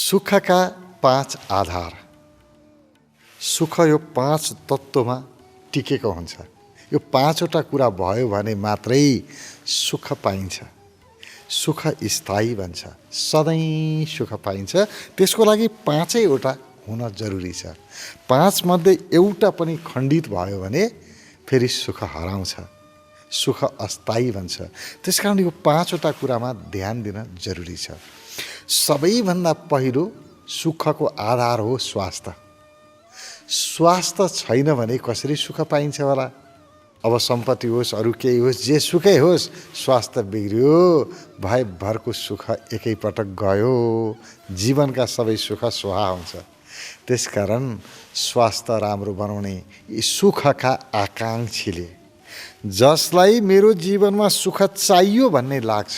सुखका 5 आधार। सुख यो 5 तत्त्वमा टिकेको हुन्छ। यो 5वटा कुरा भयो भने मात्रै सुख पाइन्छ। सुख स्थायी बन्छ, सधैँ सुख पाइन्छ। त्यसको लागि 5वटा हुन जरुरी छ। 5 मध्ये एउटा पनि खण्डित भयो भने फेरि सुख हराउँछ, सुख अस्थायी बन्छ। त्यसकारण यो 5वटा कुरामा ध्यान दिन जरुरी छ। सबैभन्दा पहिलो सुखको आधार हो स्वास्थ्य। स्वास्थ्य छैन भने कसरी सुख पाइन्छ होला? अब सम्पत्ति होस्, अरू केही होस्, जे सुखै होस्, स्वास्थ्य बिग्रियो भरको सुख एकैपटक गयो। जीवनका सबै सुख स्वाहा हुन्छ। त्यसकारण स्वास्थ्य राम्रो बनाउने यी सुखका आकाङ्क्षीले, जसलाई मेरो जीवनमा सुख चाहियो भन्ने लाग्छ,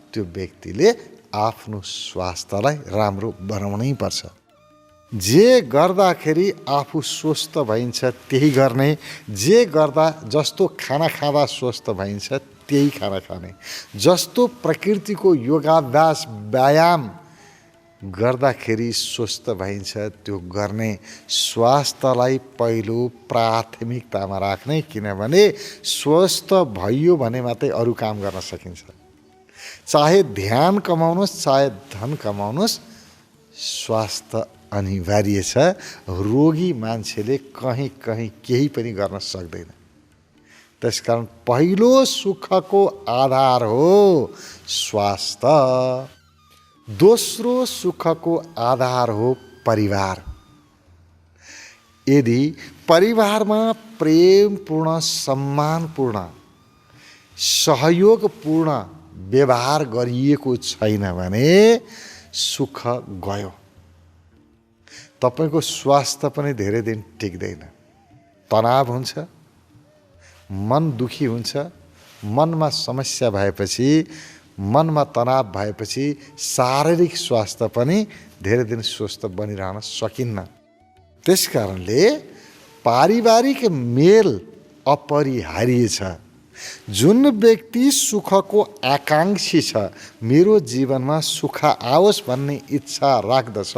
त्यो व्यक्तिले आफ्नो स्वास्थ्यलाई राम्रो बनाउनै पर्छ। जे गर्दाखेरि आफू स्वस्थ भइन्छ त्यही गर्ने, जे गर्दा जस्तो खाना खाँदा स्वस्थ भइन्छ त्यही खाना खाने, जस्तो प्रकृतिको योगाभ्यास व्यायाम गर्दाखेरि स्वस्थ भइन्छ त्यो गर्ने। स्वास्थ्यलाई पहिलो प्राथमिकतामा राख्ने, किनभने स्वस्थ भइयो भने मात्रै अरू काम गर्न सकिन्छ। चाहे ध्यान कमाउनुहोस्, चाहे धन कमाउनुहोस्, स्वास्थ्य अनिवार्य छ। रोगी मान्छेले कहीँ केही पनि गर्न सक्दैन। त्यसकारण पहिलो सुखको आधार हो स्वास्थ्य। दोस्रो सुखको आधार हो परिवार। यदि परिवारमा प्रेमपूर्ण, सम्मानपूर्ण, सहयोगपूर्ण व्यवहार गरिएको छैन भने सुख गयो। तपाईको स्वास्थ्य पनि धेरै दिन टिक्दैन। तनाव हुन्छ, मन दुखी हुन्छ। मनमा समस्या भएपछि, मनमा तनाव भएपछि शारीरिक स्वास्थ्य पनि धेरै दिन स्वस्थ बनिरहन सकिन्न। त्यसकारणले पारिवारिक मेल अपरिहार्य छ। जुन व्यक्ति सुखको आकाङ्क्षी छ, मेरो जीवनमा सुख आओस् भन्ने इच्छा राख्दछ,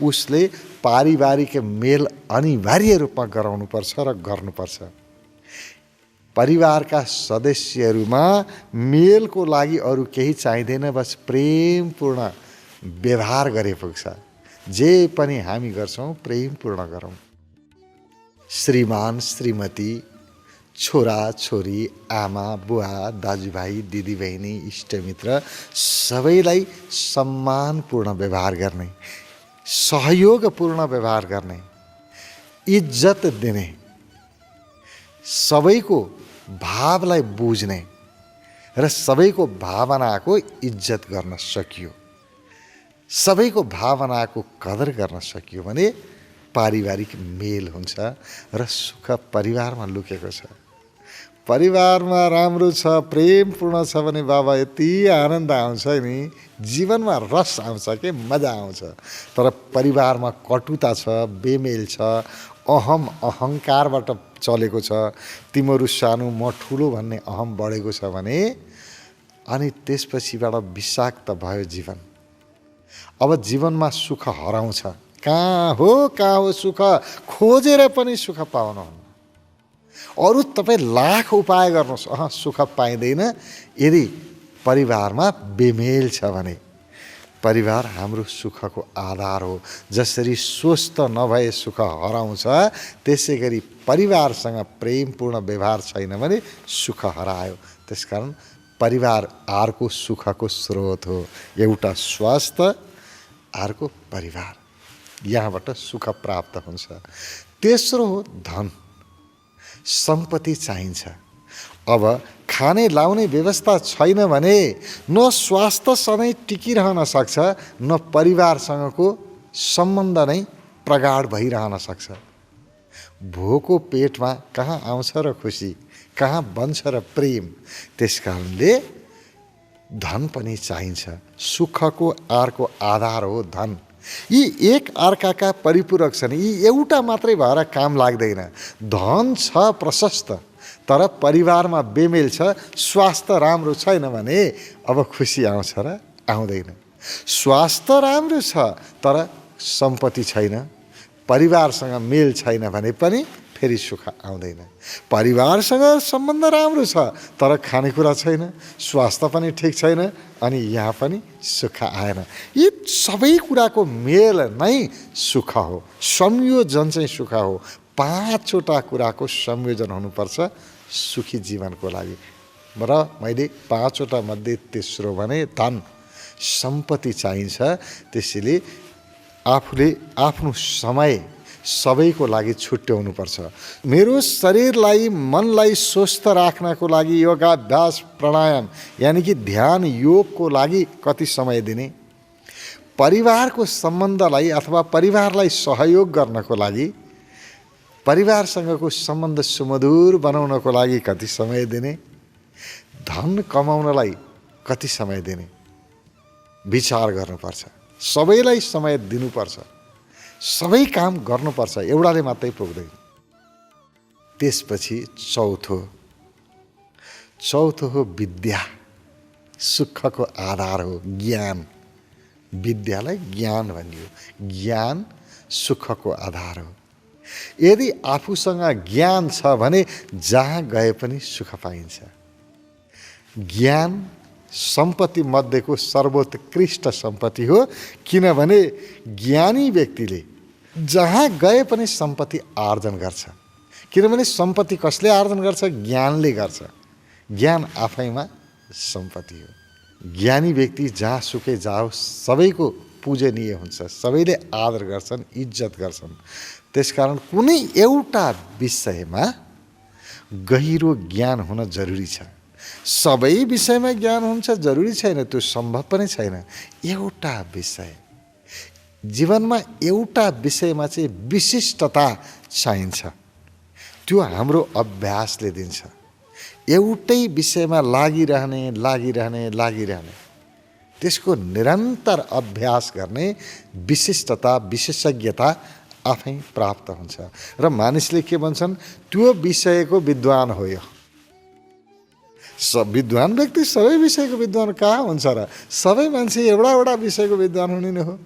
उसले पारिवारिक मेल अनिवार्य रूपमा गराउनुपर्छ र गर्नुपर्छ। परिवारका सदस्यहरूमा मेलको लागि अरू केही चाहिँदैन, बस प्रेमपूर्ण व्यवहार गरे पुग्छ। जे पनि हामी गर्छौँ प्रेमपूर्ण गरौँ। श्रीमान श्रीमती, छोरा छोरी, आमा बुवा, दाजुभाइ, दिदीबहिनी, इष्टमित्र सबैलाई सम्मानपूर्ण व्यवहार गर्ने, सहयोगपूर्ण व्यवहार गर्ने, इज्जत दिने, सबैको भावलाई बुझ्ने र सबैको भावनाको इज्जत गर्न सकियो, सबैको भावनाको कदर गर्न सकियो भने पारिवारिक मेल हुन्छ र सुख परिवारमा लुकेको छ। परिवारमा राम्रो छ, प्रेमपूर्ण छ भने बाबा यति आनन्द आउँछ नि, जीवनमा रस आउँछ के मजा आउँछ। तर परिवारमा कटुता छ, बेमेल छ, अहङ्कारबाट चलेको छ, तिमीहरू सानो म ठुलो भन्ने अहम बढेको छ भने, अनि त्यसपछिबाट विषाक्त भयो जीवन। अब जीवनमा सुख हराउँछ। कहाँ हो सुख? खोजेर पनि सुख पाउनुहुन्न। अरू तपाईँ लाख उपाय गर्नुहोस्, सुख पाइँदैन। यदि परिवारमा बेमेल छ भने, परिवार हाम्रो सुखको आधार हो। जसरी स्वस्थ नभए सुख हराउँछ, त्यसै गरी परिवारसँग प्रेमपूर्ण व्यवहार छैन भने सुख हरायो। त्यसकारण परिवार अर्को सुखको स्रोत हो। एउटा स्वास्थ्य, अर्को परिवार, यहाँबाट सुख प्राप्त हुन्छ। तेस्रो हो धन, सम्पत्ति चाहिन्छ। अब खाने लाउने व्यवस्था छैन भने न स्वास्थ्य सधैँ टिकिरहन सक्छ, न परिवारसँगको सम्बन्ध नै प्रगाढ भइरहन सक्छ। भोको पेटमा कहाँ आउँछ र खुसी, कहाँ बन्छ र प्रेम? त्यसकारणले धन पनि चाहिन्छ। सुखको अर्को आधार हो धन। यी एक अर्काका परिपूरक छन्। यी एउटा मात्रै भएर काम लाग्दैन। धन छ प्रशस्त, तर परिवारमा बेमेल छ, स्वास्थ्य राम्रो छैन भने अब खुसी आउँछ र आउँदैन। स्वास्थ्य राम्रो छ तर सम्पत्ति छैन, परिवारसँग मेल छैन भने पनि फेरि सुख आउँदैन। परिवारसँग सम्बन्ध राम्रो छ तर खानेकुरा छैन, स्वास्थ्य पनि ठिक छैन, अनि यहाँ पनि सुख आएन। यी सबै कुराको मेल नै सुख हो, संयोजन चाहिँ सुख हो। 5वटा कुराको संयोजन हुनुपर्छ सुखी जीवनको लागि। र मैले 5वटा मध्ये तेस्रो भने धन, सम्पत्ति चाहिन्छ। त्यसैले आफूले आफ्नो समय सबैको लागि छुट्याउनुपर्छ। मेरो शरीरलाई, मनलाई स्वस्थ राख्नको लागि योगाभ्यास, प्राणायाम यानि कि ध्यान, योगको लागि कति समय दिने, परिवारको सम्बन्धलाई अथवा परिवारलाई सहयोग गर्नको लागि, परिवारसँगको सम्बन्ध सुमधुर बनाउनको लागि कति समय दिने, धन कमाउनलाई कति समय दिने, विचार गर्नुपर्छ। सबैलाई समय दिनुपर्छ, सबै काम गर्नुपर्छ, एउटाले मात्रै पुग्दैन। त्यसपछि चौथो हो विद्या, सुखको आधार हो ज्ञान। विद्यालाई ज्ञान भनियो, ज्ञान सुखको आधार हो। यदि आफूसँग ज्ञान छ भने जहाँ गए पनि सुख पाइन्छ। ज्ञान सम्पत्ति मध्येको सर्वोत्कृष्ट सम्पत्ति हो, किनभने ज्ञानी व्यक्तिले जहाँ गए पनि सम्पत्ति आर्जन गर्छ। किनभने सम्पत्ति कसले आर्जन गर्छ? ज्ञानले गर्छ। ज्ञान आफैमा सम्पत्ति हो। ज्ञानी व्यक्ति जहाँसुकै जाओस् सबैको पूजनीय हुन्छ, सबैले आदर गर्छन्, इज्जत गर्छन्। त्यसकारण कुनै एउटा विषयमा गहिरो ज्ञान हुन जरुरी छ। सबै विषयमा ज्ञान हुन्छ जरुरी छैन, त्यो सम्भव पनि छैन। एउटा विषय, जीवनमा एउटा विषयमा चाहिँ विशिष्टता चाहिन्छ, त्यो हाम्रो अभ्यासले दिन्छ। एउटै विषयमा लागिरहने, त्यसको निरन्तर अभ्यास गर्ने विशिष्टता, विशेषज्ञता आफै प्राप्त हुन्छ। र मानिसले के भन्छन्? त्यो विषयको विद्वान हो यो। विद्वान व्यक्ति सबै विषयको विद्वान कहाँ हुन्छ र? सबै मान्छे एउटा विषयको विद्वान हुने नै हो।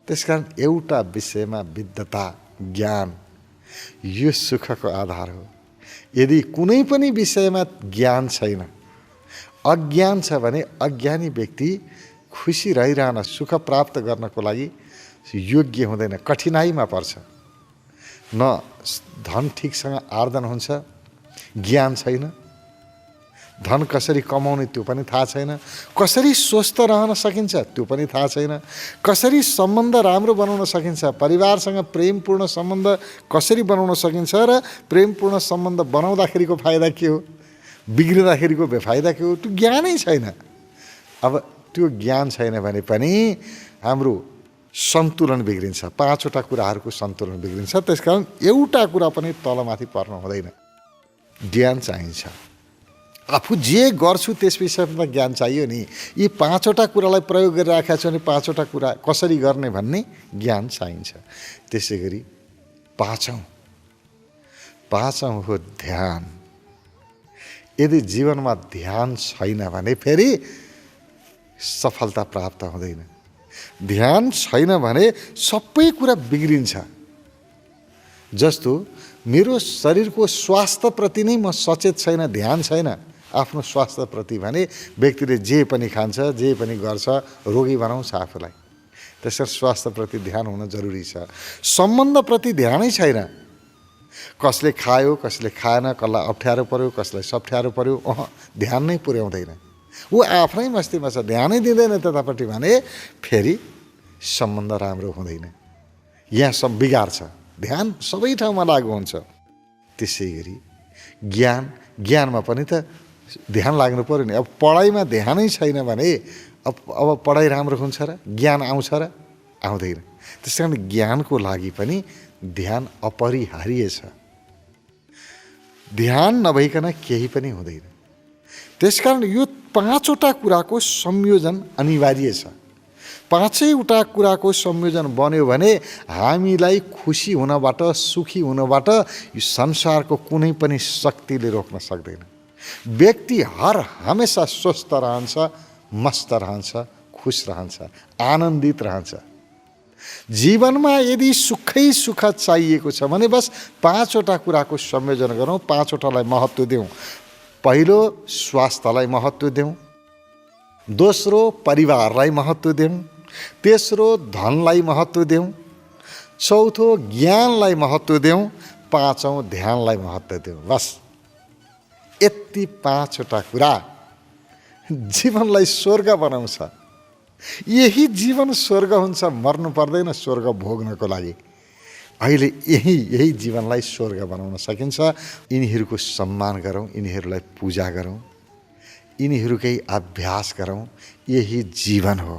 त्यसकारण एउटा विषयमा विद्वता, ज्ञान, यो सुखको आधार हो। यदि कुनै पनि विषयमा ज्ञान छैन, अज्ञान छ भने अज्ञानी व्यक्ति खुसी रहिरहन, सुख प्राप्त गर्नको लागि योग्य हुँदैन, कठिनाइमा पर्छ। न धन ठिकसँग आर्जन हुन्छ, ज्ञान छैन। धन कसरी कमाउने त्यो पनि थाहा छैन, कसरी स्वस्थ रहन सकिन्छ त्यो पनि थाहा छैन, कसरी सम्बन्ध राम्रो बनाउन सकिन्छ, परिवारसँग प्रेमपूर्ण सम्बन्ध कसरी बनाउन सकिन्छ र प्रेमपूर्ण सम्बन्ध बनाउँदाखेरिको फाइदा के हो, बिग्रिँदाखेरिको बेफाइदा के हो, त्यो ज्ञानै छैन। अब त्यो ज्ञान छैन भने पनि हाम्रो सन्तुलन बिग्रिन्छ, 5वटा कुराहरूको सन्तुलन बिग्रिन्छ। त्यसकारण एउटा कुरा पनि तलमाथि पर्न हुँदैन, ज्ञान चाहिन्छ। आफू जे गर्छु त्यस विषयमा ज्ञान चाहियो नि। यी 5वटा कुरालाई प्रयोग गरिराखेका छु भने 5वटा कुरा कसरी गर्ने भन्ने ज्ञान चाहिन्छ। त्यसै गरी पाँचौँ हो ध्यान। यदि जीवनमा ध्यान छैन भने फेरि सफलता प्राप्त हुँदैन। ध्यान छैन भने सबै कुरा बिग्रिन्छ। जस्तो मेरो शरीरको स्वास्थ्यप्रति नै म सचेत छैन, ध्यान छैन आफ्नो स्वास्थ्यप्रति भने व्यक्तिले जे पनि खान्छ, जे पनि गर्छ, रोगी बनाउँछ आफूलाई। त्यसैले स्वास्थ्यप्रति ध्यान हुन जरुरी छ। सम्बन्धप्रति ध्यानै छैन, कसले खायो, कसले खाएन, कसलाई अप्ठ्यारो पर्यो, कसलाई सप्ठ्यारो पर्यो, ध्यान नै पुर्याउँदैन। ऊ आफ्नै मस्तीमा छ, ध्यानै दिँदैन त्यतापट्टि भने फेरि सम्बन्ध राम्रो हुँदैन, यहाँ सब बिगार छ। ध्यान सबै ठाउँमा लागु हुन्छ। त्यसै गरी ज्ञानमा पनि त ध्यान लाग्नु पर्यो नि। अब पढाइमा ध्यानै छैन भने अब पढाइ राम्रो हुन्छ र ज्ञान आउँछ र? आउँदैन। त्यस कारण ज्ञानको लागि पनि ध्यान अपरिहार्य छ। ध्यान नभइकन केही पनि हुँदैन। त्यसकारण यो 5वटा कुराको संयोजन अनिवार्य छ। 5वटा कुराको संयोजन बन्यो भने हामीलाई खुसी हुनबाट, सुखी हुनबाट यो संसारको कुनै पनि शक्तिले रोक्न सक्दैन। व्यक्ति हर हमेसा स्वस्थ रहन्छ, मस्त रहन्छ, खुश रहन्छ, आनन्दित रहन्छ। जीवनमा यदि सुखै सुख चाहिएको छ भने बस 5वटा कुराको संयोजन गरौँ, 5वटालाई महत्त्व देऊ। पहिलो स्वास्थ्यलाई महत्त्व देऊ, दोस्रो परिवारलाई महत्त्व देऊ, तेस्रो धनलाई महत्त्व देऊ, चौथो ज्ञानलाई महत्त्व देऊ, पाँचौं ध्यानलाई महत्त्व देऊ। बस यति 5वटा कुरा जीवनलाई स्वर्ग बनाउँछ। यही जीवन स्वर्ग हुन्छ, मर्नु पर्दैन स्वर्ग भोग्नको लागि। अहिले यही जीवनलाई स्वर्ग बनाउन सकिन्छ। यिनीहरूको सम्मान गरौँ, यिनीहरूलाई पूजा गरौँ, यिनीहरूकै अभ्यास गरौँ। यही जीवन हो।